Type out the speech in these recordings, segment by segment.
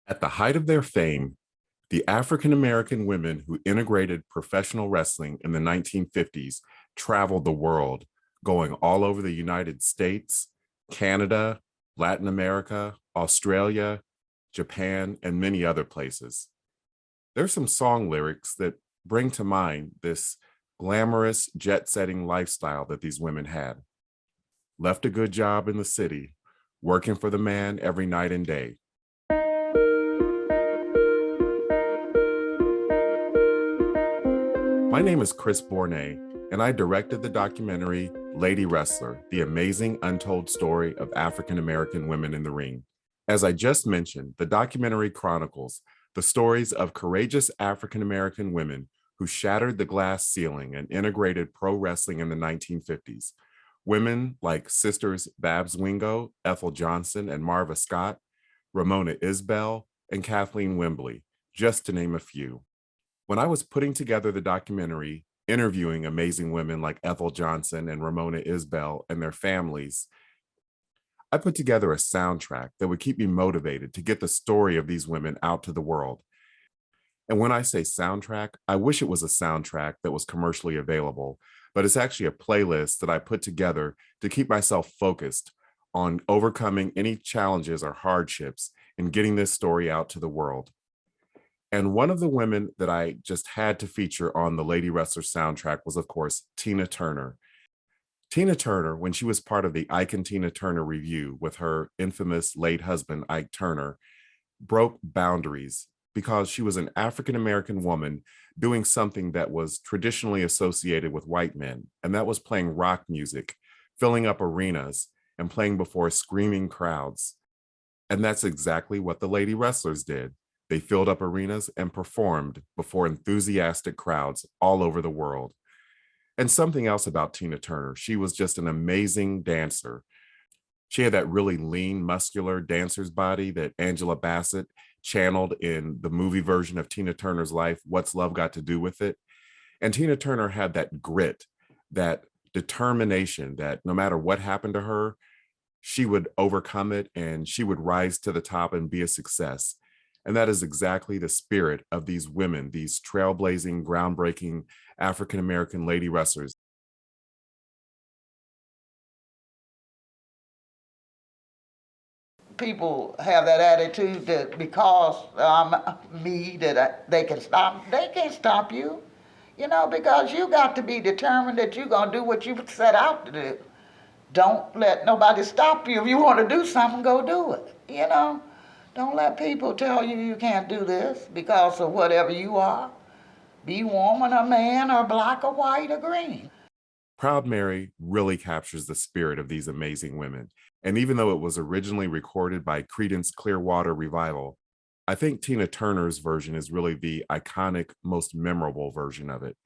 At the height of their fame, the African American women who integrated professional wrestling in the 1950s traveled the world, going all over the United States, Canada, Latin America, Australia, Japan, and many other places. There's some song lyrics that bring to mind this glamorous, jet setting lifestyle that these women had. Left a good job in the city, working for the man every night and day. My name is Chris Bournet, and I directed the documentary Lady Wrestler, the amazing untold story of African American women in the ring. As I just mentioned, the documentary chronicles the stories of courageous African American women who shattered the glass ceiling and integrated pro wrestling in the 1950s. Women like sisters Babs Wingo, Ethel Johnson, and Marva Scott, Ramona Isbell, and Kathleen Wembley, just to name a few. When I was putting together the documentary, interviewing amazing women like Ethel Johnson and Ramona Isbell and their families, I put together a soundtrack that would keep me motivated to get the story of these women out to the world. And when I say soundtrack, I wish it was a soundtrack that was commercially available, but it's actually a playlist that I put together to keep myself focused on overcoming any challenges or hardships in getting this story out to the world. And one of the women that I just had to feature on the Lady Wrestler soundtrack was, of course, Tina Turner. Tina Turner, when she was part of the Ike and Tina Turner review with her infamous late husband, Ike Turner, broke boundaries because she was an African-American woman doing something that was traditionally associated with white men, and that was playing rock music, filling up arenas, and playing before screaming crowds. And that's exactly what the Lady Wrestlers did. They filled up arenas and performed before enthusiastic crowds all over the world. And something else about Tina Turner, she was just an amazing dancer. She had that really lean, muscular dancer's body that Angela Bassett channeled in the movie version of Tina Turner's life, What's Love Got to Do with It? And Tina Turner had that grit, that determination that no matter what happened to her, she would overcome it and she would rise to the top and be a success. And that is exactly the spirit of these women, these trailblazing, groundbreaking African-American lady wrestlers. People have that attitude that because I'm me that they can stop. They can't stop you, because you got to be determined that you're gonna do what you set out to do. Don't let nobody stop you. If you want to do something, go do it. Don't let people tell you you can't do this because of whatever you are. Be woman or man or black or white or green. Proud Mary really captures the spirit of these amazing women. And even though it was originally recorded by Creedence Clearwater Revival, I think Tina Turner's version is really the iconic, most memorable version of it.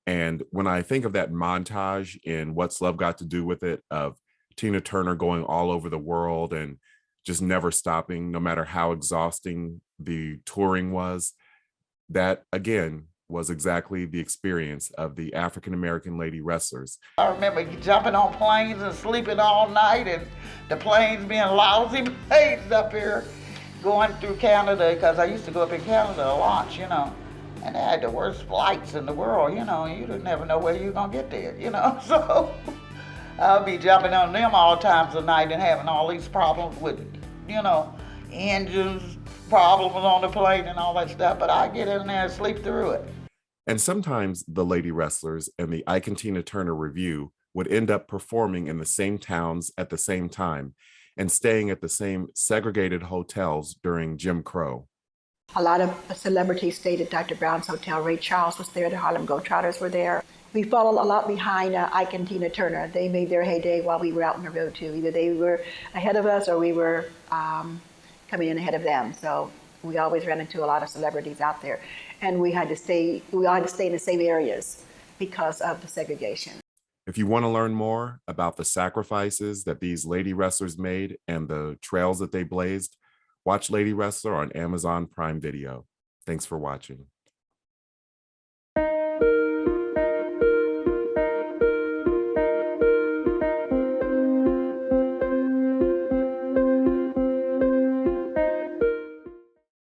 And when I think of that montage in What's Love Got to Do with It, of Tina Turner going all over the world and just never stopping, no matter how exhausting the touring was, that again was exactly the experience of the African American lady wrestlers. I remember jumping on planes and sleeping all night, and the planes being lousy planes up here going through Canada, because I used to go up in Canada a lot, and they had the worst flights in the world, and you didn't never know where you were gonna get there, so I'll be jumping on them all times of night and having all these problems with, engines, problems on the plane and all that stuff, but I get in there and sleep through it. And sometimes the lady wrestlers and the Ike and Tina Turner review would end up performing in the same towns at the same time and staying at the same segregated hotels during Jim Crow. A lot of celebrities stayed at Dr. Brown's Hotel. Ray Charles was there, the Harlem Globetrotters were there. We followed a lot behind Ike and Tina Turner. They made their heyday while we were out on the road too. Either they were ahead of us or we were coming in ahead of them. So we always ran into a lot of celebrities out there. And we all had to stay in the same areas because of the segregation. If you want to learn more about the sacrifices that these lady wrestlers made and the trails that they blazed, watch Lady Wrestler on Amazon Prime Video. Thanks for watching.